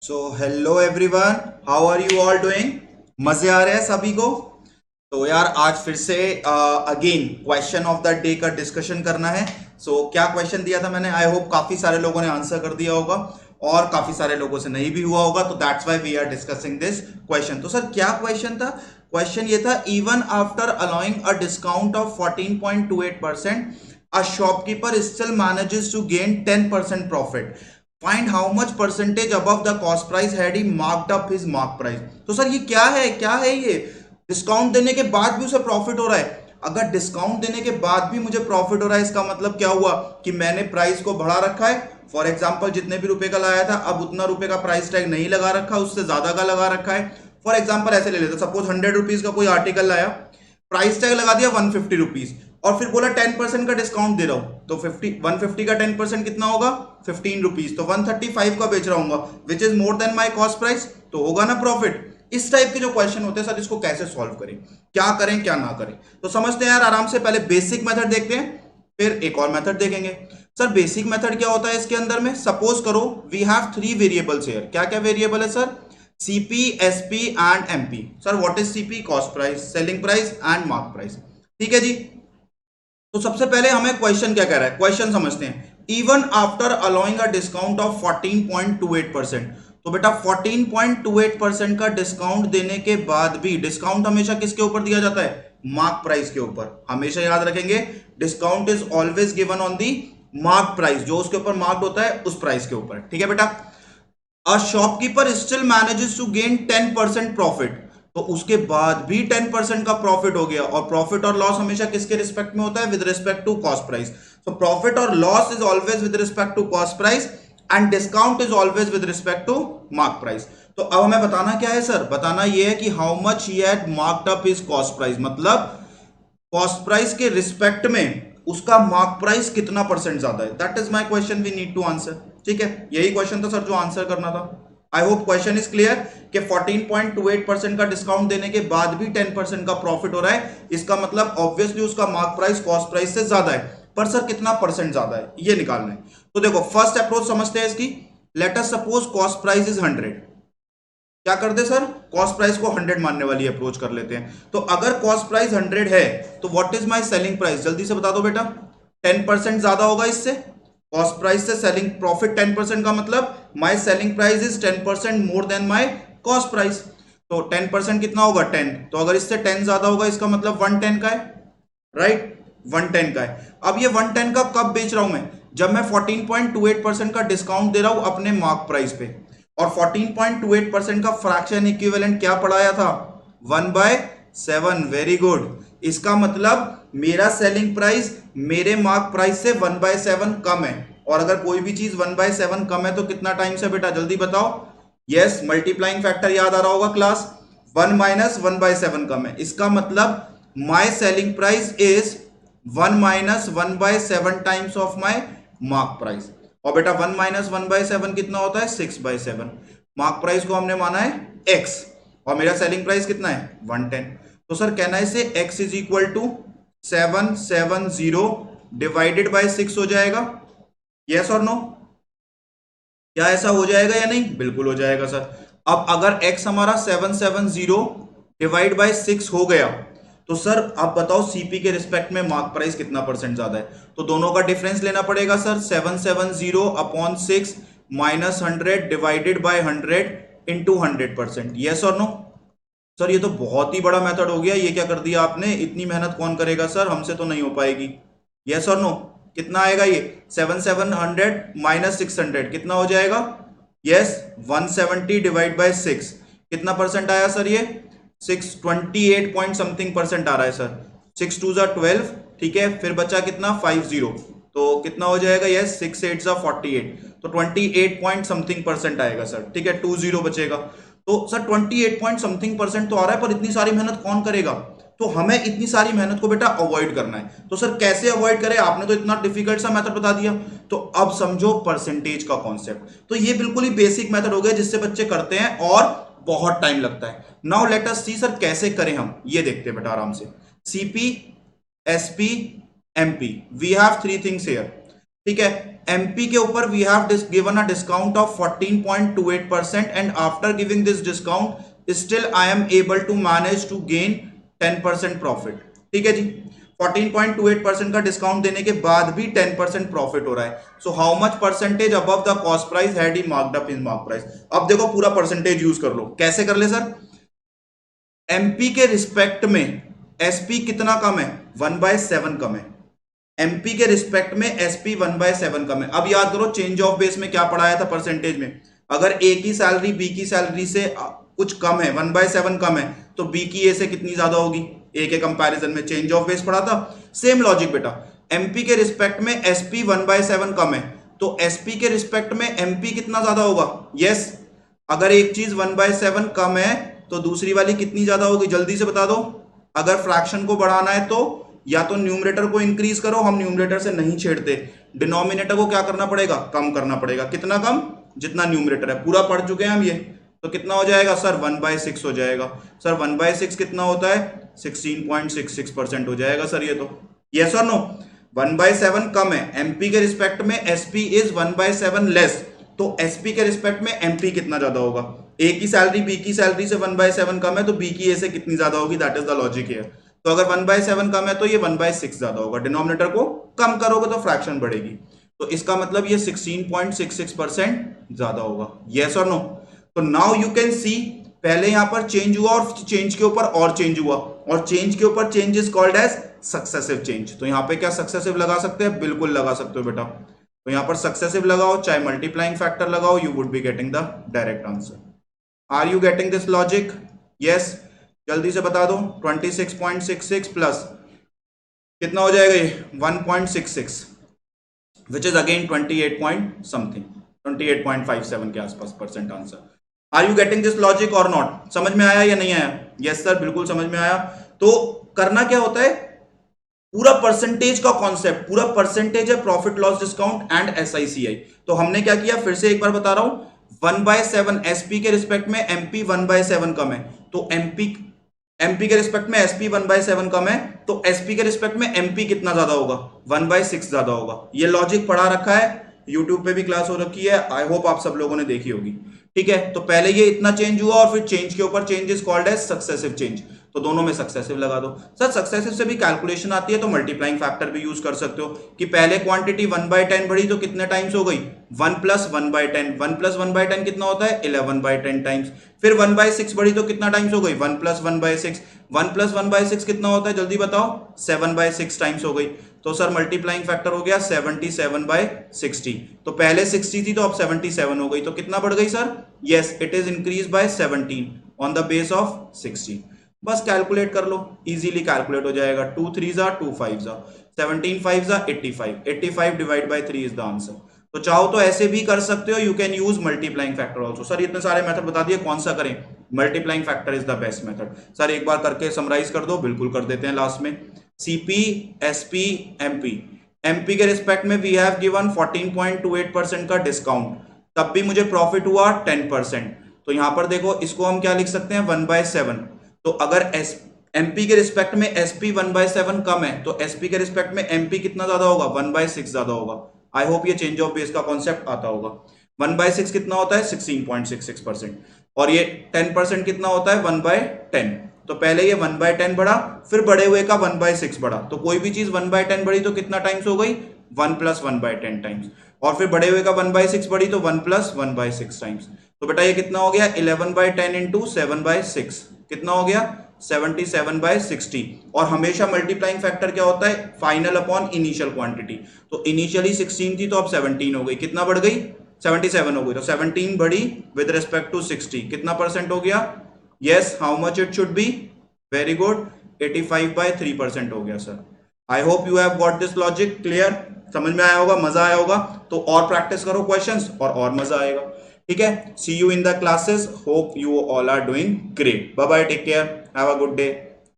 So hello everyone, how are you all doing. मजे आ रहे हैं सभी को। तो यार आज फिर से again question of the day का डिस्कशन करना है। क्या क्वेश्चन दिया था मैंने, आई होप काफी सारे लोगों ने आंसर कर दिया होगा और काफी सारे लोगों से नहीं भी हुआ होगा, तो that's why we are discussing this question. तो सर क्या क्वेश्चन था? क्वेश्चन ये था, even after allowing a discount of 14.28%, a shopkeeper still manages to gain 10% profit. Find how much percentage above the cost price had he marked up his mark price. तो sir ये क्या है ये discount देने के बाद भी उसे प्रॉफिट हो रहा है। अगर डिस्काउंट देने के बाद भी मुझे प्रॉफिट हो रहा है, इसका मतलब क्या हुआ कि मैंने प्राइस को बढ़ा रखा है। फॉर एग्जाम्पल जितने भी रुपए का लाया था, अब उतना रुपए का प्राइस टैग नहीं लगा रखा, उससे ज्यादा का लगा रखा है। फॉर एग्जाम्पल ऐसे ले लेते, सपोज 100 रुपीज का कोई आर्टिकल लाया, प्राइस टैग लगा दिया 150 रुपीज और फिर बोला 10% का डिस्काउंट दे रहा हूं, तो 150 का 10% कितना होगा? 15 रुपीज। तो 135 का बेच रहा हूँ, which is more than my cost price, तो होगा ना प्रॉफिट। इस टाइप के जो क्वेश्चन होते हैं सर, इसको कैसे सॉल्व करें, क्या करें क्या ना करें, तो समझते हैं यार आराम से। पहले बेसिक मेथड देखते हैं, फिर एक और मेथड देखेंगे। सर बेसिक मेथड क्या होता है इसके अंदर में? सपोज करो वी हैव 3 वेरिएबल्स हियर। क्या क्या वेरिएबल है sir? CP, SP and MP. Sir what is CP? Cost price, selling price and mark price. ठीक है जी। तो सबसे पहले हमें क्वेश्चन क्या कह रहा है, क्वेश्चन समझते हैं। Even after allowing a discount of 14.28%, तो बेटा 14.28% का डिस्काउंट देने के बाद भी, डिस्काउंट हमेशा किसके ऊपर दिया जाता है? मार्क प्राइस के ऊपर। हमेशा याद रखेंगे, discount is always given on the mark price, जो उसके ऊपर मार्क्ड होता है उस प्राइस के ऊपर। ठीक है बेटा। A shopkeeper still manages to gain 10% profit, तो उसके बाद भी 10% का प्रॉफिट हो गया। और प्रॉफिट और लॉस हमेशा किसके रिस्पेक्ट में होता है? With respect to cost price. So profit और loss is always with respect to cost price and discount is always with respect to mark price. तो अब हमें बताना क्या है सर? बताना यह है कि how much he had marked up his cost price, मतलब कॉस्ट प्राइस के रिस्पेक्ट में उसका मार्क प्राइस कितना परसेंट ज्यादा है। That is my question, we need to answer. ठीक है, यही क्वेश्चन था सर जो आंसर करना था। I hope question is clear कि 14.28% का डिस्काउंट देने के बाद भी 10% का प्रॉफिट हो रहा है, इसका मतलब ऑब्वियसली उसका मार्क प्राइस कॉस्ट प्राइस से ज्यादा है। पर सर कितना परसेंट ज्यादा है ये निकालना है। तो देखो फर्स्ट अप्रोच समझते हैं इसकी। Let us suppose cost price is 100। क्या करते सर? कॉस्ट प्राइस को 100 मानने वाली अप्रोच कर लेते हैं। तो अगर कॉस्ट प्राइस 100 है तो what is my selling price? जल्दी से बता दो बेटा। 10% ज्यादा होगा इससे, कॉस्ट प्राइस से सेलिंग प्रॉफिट 10% का मतलब my selling price is 10% more than my cost price. तो 10% कितना होगा? 10। तो अगर इससे 10 ज्यादा होगा, इसका मतलब 110 का है, राइट? 110 का है। अब ये 110 का कब बेच रहा हूं मैं? जब मैं 14.28% का डिस्काउंट दे रहा हूं अपने मार्क प्राइस पे। और 14.28% का फ्रैक्शन इक्विवेलेंट क्या पढ़ाया था? 1/7। Very good. इसका मतलब मेरा सेलिंग प्राइस मेरे मार्क प्राइस से 1/7 कम है। और अगर कोई भी चीज 1/7 कम है तो कितना टाइम्स है बेटा? जल्दी बताओ। यस, मल्टीप्लाइंग फैक्टर याद आ रहा होगा क्लास। 1 माइनस 1/7 कम है, इसका मतलब my selling price is 1 minus 1/7 times of my mark price. और बेटा 1 माइनस 1/7 कितना होता है? 6/7। मार्क प्राइस को हमने माना है x और मेरा सेलिंग प्राइस कितना है? 110। तो सर कहना है इसे x is equal to 770 divided by 6 हो जाएगा। यस और नो? क्या ऐसा हो जाएगा या नहीं? बिल्कुल हो जाएगा सर। अब अगर x हमारा 770 डिवाइड बाय 6 हो गया, तो सर आप बताओ सीपी के रिस्पेक्ट में मार्क प्राइस कितना परसेंट ज्यादा है? तो दोनों का डिफरेंस लेना पड़ेगा sir. 770 upon 6 minus 100 divided by 100 into 100%। Yes और नो? सर ये तो बहुत ही बड़ा मेथड हो गया, ये क्या कर दिया आपने? इतनी मेहनत कौन करेगा सर, हमसे तो नहीं हो पाएगी। यस और नो? कितना आएगा ये? 700 माइनस 600 कितना हो जाएगा? यस, 170 डिवाइड बाय 6 कितना परसेंट आया सर? ये 628 पॉइंट समथिंग परसेंट आ रहा है सर। 6 2 12। ठीक है, फिर बचा कितना? 50। तो कितना हो जाएगा? यस, 6 8 48। तो 28 पॉइंट समथिंग परसेंट आएगा सर। ठीक है, 20 बचेगा। तो सर 28 पॉइंट समथिंग परसेंट तो आ रहा है, पर इतनी सारी मेहनत कौन करेगा? तो हमें इतनी सारी मेहनत को बेटा अवॉइड करना है। तो सर कैसे अवॉइड करें? आपने तो इतना डिफिकल्ट सा मेथड बता दिया, तो अब समझो परसेंटेज का कॉन्सेप्ट। तो ये बिल्कुल ही बेसिक मेथड हो गया जिससे बच्चे करते हैं और बहुत टाइम लगता है। Now let us see sir कैसे करें हम, ये देखते हैं बेटा आराम से। CP, SP, MP, we have three things here. ठीक है, एमपी के ऊपर we have given a discount of 14.28% and after giving this discount still I am able to manage to gain 10% profit. ठीक है जी, 14.28% का डिस्काउंट देने के बाद भी 10% प्रॉफिट हो रहा है। So how much percentage above the cost price had he marked up in mark price. अब देखो पूरा परसेंटेज यूज कर लो। कैसे कर ले सर? एमपी के रिस्पेक्ट में एसपी कितना कम है? 1/7 कम है। एमपी के रिस्पेक्ट में एसपी 1/7 कम है। अब याद करो चेंज ऑफ बेस में क्या पढ़ाया था परसेंटेज में, अगर ए की सैलरी बी की सैलरी से कुछ कम है, 1/7 कम है, तो बी की ए से कितनी ज्यादा होगी? ए के कंपैरिजन में चेंज ऑफ बेस पढ़ा था। सेम लॉजिक बेटा, एमपी के रिस्पेक्ट में एसपी 1/7 कम है, तो एसपी के रिस्पेक्ट में एमपी कितना ज्यादा होगा? यस, अगर एक चीज 1/7 कम है तो दूसरी वाली कितनी ज्यादा होगी? जल्दी से बता दो। अगर फ्रैक्शन को बढ़ाना है तो या तो न्यूमरेटर को इंक्रीज करो, हम न्यूमरेटर से नहीं छेड़ते। डिनोमिनेटर को क्या करना पड़ेगा? कम करना पड़ेगा। कितना कम? जितना न्यूमरेटर है। पूरा पढ़ चुके हैं हम ये, तो कितना हो जाएगा सर? 1/6 हो जाएगा। सर 1/6 कितना होता है? 16.66% हो जाएगा सर ये तो। यस और नो? 1/7 कम है एमपी के रिस्पेक्ट में, एसपी इज 1/7 लेस, तो एसपी के रिस्पेक्ट में एमपी कितना ज्यादा होगा? ए की सैलरी बी की सैलरी से 1/7 कम है, तो बी की ए से कितनी ज्यादा होगी? That is the logic here. तो अगर 1/7 कम है तो ये 1/6 ज्यादा होगा। डिनोमिनेटर को कम करोगे तो फ्रैक्शन बढ़ेगी, तो इसका मतलब ये 16.66% ज्यादा होगा। यस और नो? तो नाउ यू कैन सी, पहले यहां पर चेंज हुआ और चेंज के ऊपर और चेंज हुआ, और चेंज के ऊपर change is called as successive change. तो यहां पे क्या सक्सेसिव लगा सकते हैं? बिल्कुल लगा सकते हो बेटा। तो यहां पर सक्सेसिव लगाओ, चाहे मल्टीप्लाइंग फैक्टर लगाओ, you would be getting the direct answer. Are you getting this logic? Yes, जल्दी से बता दो। 26.66 प्लस कितना हो जाएगा ये? 1.66, which is again 28 point something, 28.57 के आसपास percent answer. Are you getting this logic और नॉट? समझ में आया या नहीं आया? यस सर, बिल्कुल समझ में आया। तो करना क्या होता है, पूरा परसेंटेज का कॉन्सेप्ट, पूरा परसेंटेज है प्रॉफिट लॉस डिस्काउंट एंड एसआईसीआई। तो हमने क्या किया, फिर से एक बार बता रहा हूं, 1/7 एसपी के रिस्पेक्ट में एमपी 1/7 कम है, तो एमपी के रिस्पेक्ट में एसपी 1/7 कम है, तो एसपी के रिस्पेक्ट में एमपी कितना ज्यादा होगा? 1/6 ज्यादा होगा। ये लॉजिक पढ़ा रखा है, यूट्यूब पे भी क्लास हो रखी है, आई होप आप सब लोगों ने देखी होगी। ठीक है, तो पहले ये इतना चेंज हुआ और फिर चेंज के ऊपर change is called as successive change. तो दोनों में सक्सेसिव लगा दो। सर सक्सेसिव से भी कैलकुलेशन आती है, तो मल्टीप्लाइंग फैक्टर भी यूज कर सकते हो कि पहले क्वांटिटी 1/10 बढ़ी तो कितने टाइम्स हो गई? 1 + 1/10। 1 + 1/10 कितना होता है? 11/10 टाइम्स। फिर 1/6 बढ़ी तो कितना टाइम्स हो गई? 1 + 1/6। 1 + 1/6 कितना होता है? जल्दी बताओ। 7/6 टाइम्स हो गई। तो सर मल्टीप्लाइंग फैक्टर हो गया 77/60। तो पहले 60 थी तो अब 77 हो गई, तो कितना बढ़ गई sir? Yes, it is increase by 17 on the base of 60। बस कैलकुलेट कर लो, इजीली कैलकुलेट हो जाएगा। 2 3s are 2 5s are 17 5s are 85। 85 divide by 3 is the answer. तो चाहो तो ऐसे भी कर सकते हो, you can use multiplying factor also. Sir इतने सारे मेथड बता दिए, कौन सा करें? Multiplying factor is the best method. Sir एक बार करके समराइज कर दो। बिल्कुल कर देते हैं लास्ट में। CP, SP, MP. एमपी के रिस्पेक्ट में वी हैव गिवन 14.28% का डिस्काउंट, तब भी मुझे प्रॉफिट हुआ 10%। तो यहां पर देखो, इसको हम क्या लिख सकते हैं? 1/7। तो अगर एमपी के रिस्पेक्ट में एसपी 1/7 कम है, तो एसपी के रिस्पेक्ट में एमपी कितना ज्यादा होगा? 1/6 ज्यादा होगा। आई होप ये चेंज ऑफ बेस का कॉन्सेप्ट आता होगा। 1/6 कितना होता है? 16.66%। और ये 10% कितना होता है? 1/10। तो पहले ये 1/10 बढ़ा, फिर बड़े हुए का 1/6 बढ़ा। तो कोई भी चीज 1/10 बढ़ी तो कितना टाइम्स हो गई? 1 + 1/10 टाइम्स। और फिर बड़े हुए का 1/6 बढ़ी तो 1 + 1/6 टाइम्स। तो बेटा ये कितना हो गया? 11/10 इंटू 7/6 कितना हो गया? 77/60। और हमेशा मल्टीप्लाइंग फैक्टर क्या होता है? Final upon initial quantity. तो इनिशियली 16 थी तो अब 17 हो गई। कितना बढ़ गई? 77 हो गई। तो 17 बढ़ी विद रिस्पेक्ट टू 60। कितना परसेंट हो गया? Yes, how much it should be? Very good, 85/3% हो गया sir. I hope you have got this logic clear. समझ में आया होगा, मजा आया होगा। तो और प्रैक्टिस करो क्वेश्चंस और मजा आएगा। ठीक है, see you in the classes. Hope you all are doing great. Bye bye, take care, have a good day.